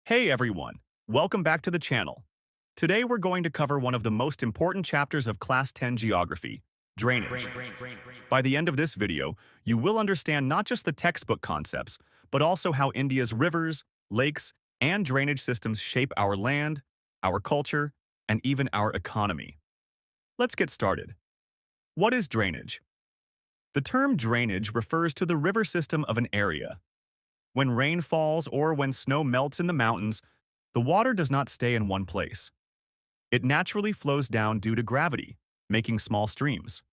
Hey everyone, welcome back to the channel. Today we're going to cover one of the most important chapters of Class 10 Geography, drainage. By the end of this video, you will understand not just the textbook concepts, but also how India's rivers, lakes, and drainage systems shape our land, our culture, and even our economy. Let's get started. What is drainage? The term drainage refers to the river system of an area. When rain falls or when snow melts in the mountains, the water does not stay in one place. It naturally flows down due to gravity, making small streams.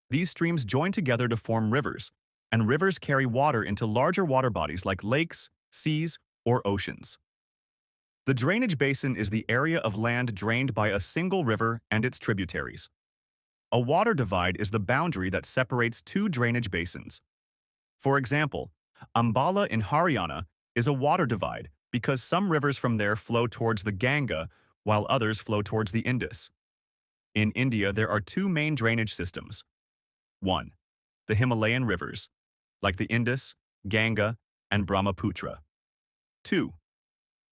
These streams join together to form rivers, and rivers carry water into larger water bodies like lakes, seas, or oceans. The drainage basin is the area of land drained by a single river and its tributaries. A water divide is the boundary that separates two drainage basins. For example, Ambala in Haryana is a water divide because some rivers from there flow towards the Ganga while others flow towards the Indus. In India, there are two main drainage systems. 1. The Himalayan rivers, like the Indus, Ganga, and Brahmaputra. 2.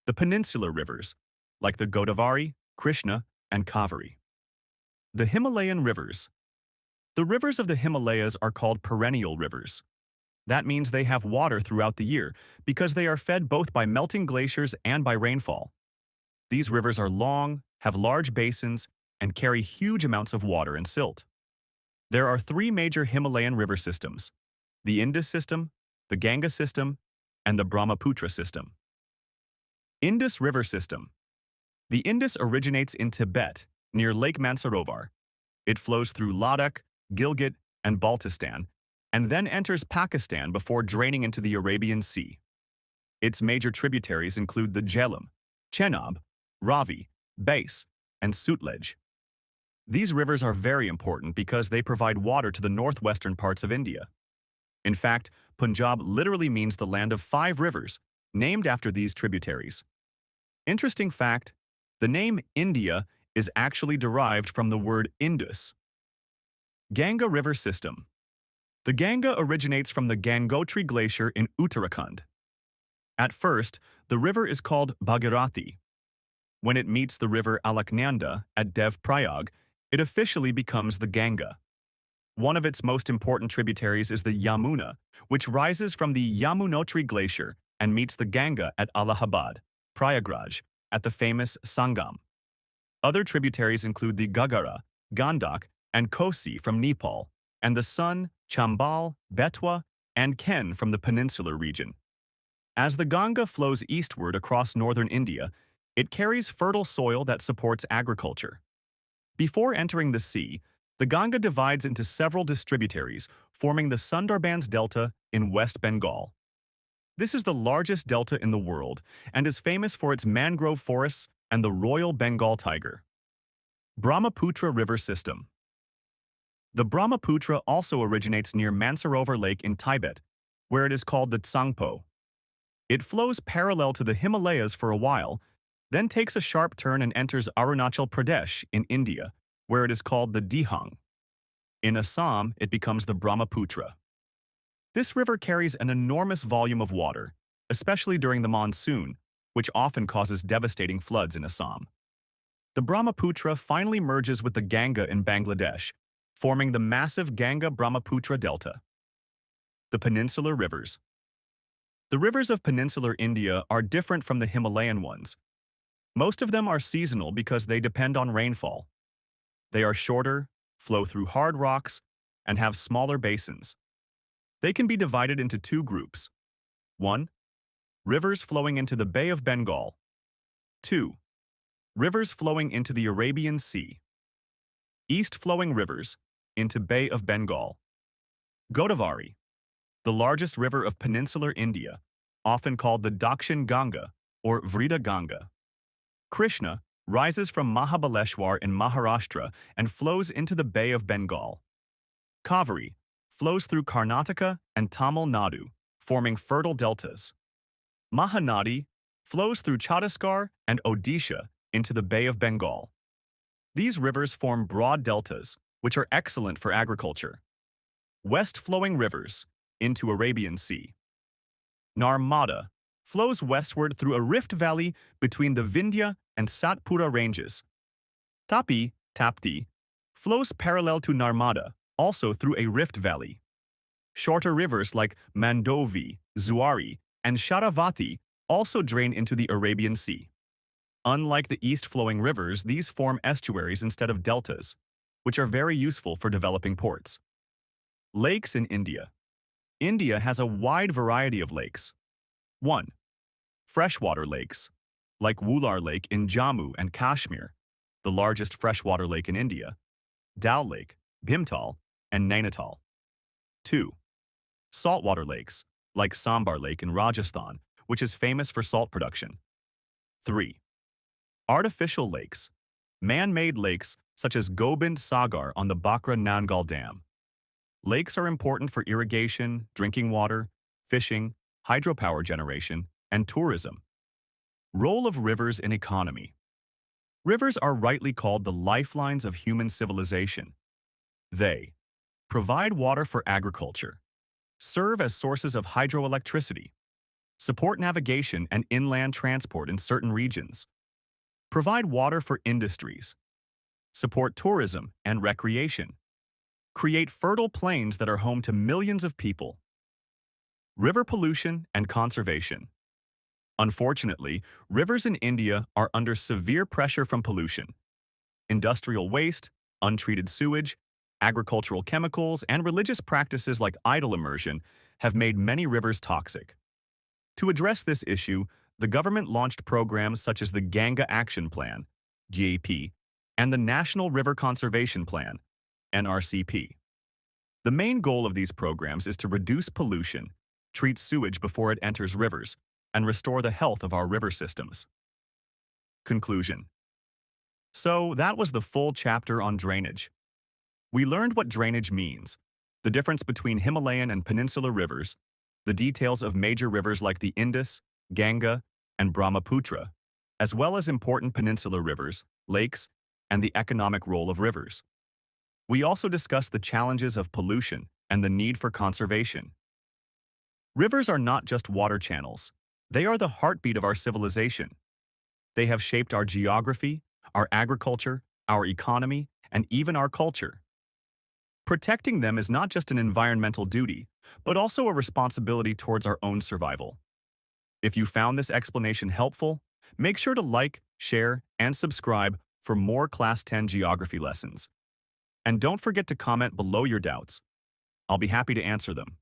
The Peninsular rivers, like the Godavari, Krishna, and Kaveri. The Himalayan rivers. The rivers of the Himalayas are called perennial rivers. That means they have water throughout the year because they are fed both by melting glaciers and by rainfall. These rivers are long, have large basins, and carry huge amounts of water and silt. There are three major Himalayan river systems: the Indus system, the Ganga system, and the Brahmaputra system. Indus River System. The Indus originates in Tibet, near Lake Mansarovar. It flows through Ladakh, Gilgit, and Baltistan, and then enters Pakistan before draining into the Arabian Sea. Its major tributaries include the Jhelum, Chenab, Ravi, Bais, and Sutlej. These rivers are very important because they provide water to the northwestern parts of India. In fact, Punjab literally means the land of 5 rivers, named after these tributaries. Interesting fact, the name India is actually derived from the word Indus. Ganga River System. The Ganga originates from the Gangotri Glacier in Uttarakhand. At first, the river is called Bhagirathi. When it meets the river Alaknanda at Dev Prayag, it officially becomes the Ganga. One of its most important tributaries is the Yamuna, which rises from the Yamunotri Glacier and meets the Ganga at Allahabad, Prayagraj, at the famous Sangam. Other tributaries include the Gagara, Gandak, and Kosi from Nepal, and the Son, Chambal, Betwa, and Ken from the Peninsular region. As the Ganga flows eastward across northern India, it carries fertile soil that supports agriculture. Before entering the sea, the Ganga divides into several distributaries, forming the Sundarbans Delta in West Bengal. This is the largest delta in the world and is famous for its mangrove forests and the Royal Bengal tiger. Brahmaputra River System. The Brahmaputra also originates near Mansarovar Lake in Tibet, where it is called the Tsangpo. It flows parallel to the Himalayas for a while, then takes a sharp turn and enters Arunachal Pradesh in India, where it is called the Dihang. In Assam, it becomes the Brahmaputra. This river carries an enormous volume of water, especially during the monsoon, which often causes devastating floods in Assam. The Brahmaputra finally merges with the Ganga in Bangladesh, forming the massive Ganga-Brahmaputra Delta. The Peninsular Rivers. The rivers of peninsular India are different from the Himalayan ones. Most of them are seasonal because they depend on rainfall. They are shorter, flow through hard rocks, and have smaller basins. They can be divided into 2 groups. 1. Rivers flowing into the Bay of Bengal. 2. Rivers flowing into the Arabian Sea. East-flowing rivers into Bay of Bengal. Godavari, the largest river of peninsular India, often called the Dakshin Ganga or Vrida Ganga. Krishna rises from Mahabaleshwar in Maharashtra and flows into the Bay of Bengal. Kaveri flows through Karnataka and Tamil Nadu, forming fertile deltas. Mahanadi flows through Chhattisgarh and Odisha into the Bay of Bengal. These rivers form broad deltas, which are excellent for agriculture. West-flowing rivers into Arabian Sea. Narmada flows westward through a rift valley between the Vindhya and Satpura ranges. Tapti, flows parallel to Narmada, also through a rift valley. Shorter rivers like Mandovi, Zuari, and Sharavati also drain into the Arabian Sea. Unlike the east-flowing rivers, these form estuaries instead of deltas, which are very useful for developing ports. Lakes in India. India has a wide variety of lakes. 1. Freshwater lakes, like Wular Lake in Jammu and Kashmir, the largest freshwater lake in India, Dal Lake, Bhimtal, and Nainital. 2. Saltwater lakes, like Sambar Lake in Rajasthan, which is famous for salt production. 3. Artificial lakes, man-made lakes such as Gobind Sagar on the Bakra Nangal Dam. Lakes are important for irrigation, drinking water, fishing, hydropower generation, and tourism. Role of rivers in economy. Rivers are rightly called the lifelines of human civilization. They provide water for agriculture, serve as sources of hydroelectricity, support navigation and inland transport in certain regions, provide water for industries, support tourism and recreation, create fertile plains that are home to millions of people. River pollution and conservation. Unfortunately, rivers in India are under severe pressure from pollution. Industrial waste, untreated sewage, agricultural chemicals, and religious practices like idol immersion have made many rivers toxic. To address this issue, the government launched programs such as the Ganga Action Plan, GAP, and the National River Conservation Plan, NRCP. The main goal of these programs is to reduce pollution, treat sewage before it enters rivers, and restore the health of our river systems. Conclusion. So that was the full chapter on drainage. We learned what drainage means, the difference between Himalayan and Peninsular rivers, the details of major rivers like the Indus, Ganga, and Brahmaputra, as well as important peninsular rivers, lakes, and the economic role of rivers. We also discussed the challenges of pollution and the need for conservation. Rivers are not just water channels. They are the heartbeat of our civilization. They have shaped our geography, our agriculture, our economy, and even our culture. Protecting them is not just an environmental duty, but also a responsibility towards our own survival. If you found this explanation helpful, make sure to like, share, and subscribe for more Class 10 geography lessons. And don't forget to comment below your doubts. I'll be happy to answer them.